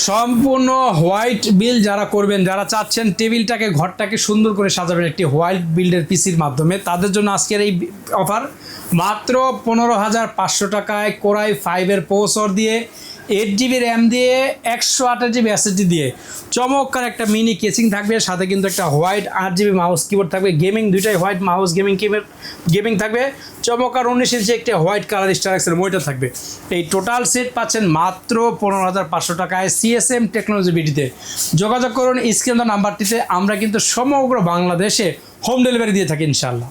সম্পূর্ণ হোয়াইট বিল যারা করবেন, যারা চাচ্ছেন টেবিলটাকে ঘরটাকে সুন্দর করে সাজাবেন একটি হোয়াইট বিল্ডের পিসির মাধ্যমে, তাদের জন্য আজকের এই অফার মাত্র 15,500 টাকায় কোরাই 5-এর প্রসেসর দিয়ে 8 GB র্যাম দিয়ে 128 GB SSD দিয়ে চমৎকার একটা মিনি কেসিং থাকবে, সাথে কিন্তু একটা হোয়াইট 8 GB মাউস কিবোর্ড থাকবে, গেমিং দুইটাই হোয়াইট মাউস গেমিং থাকবে, চমৎকার 19 ইঞ্চি একটা হোয়াইট কালার স্টার মনিটর থাকবে। এই টোটাল সেট পাচ্ছেন মাত্র 15,500 টাকায় CSM টেকনোলজি বিডিতে। যোগাযোগ করুন স্ক্রিন নাম্বারটিতে। আমরা কিন্তু সমগ্র বাংলাদেশে হোম ডেলিভারি দিয়ে থাকি ইনশাআল্লাহ।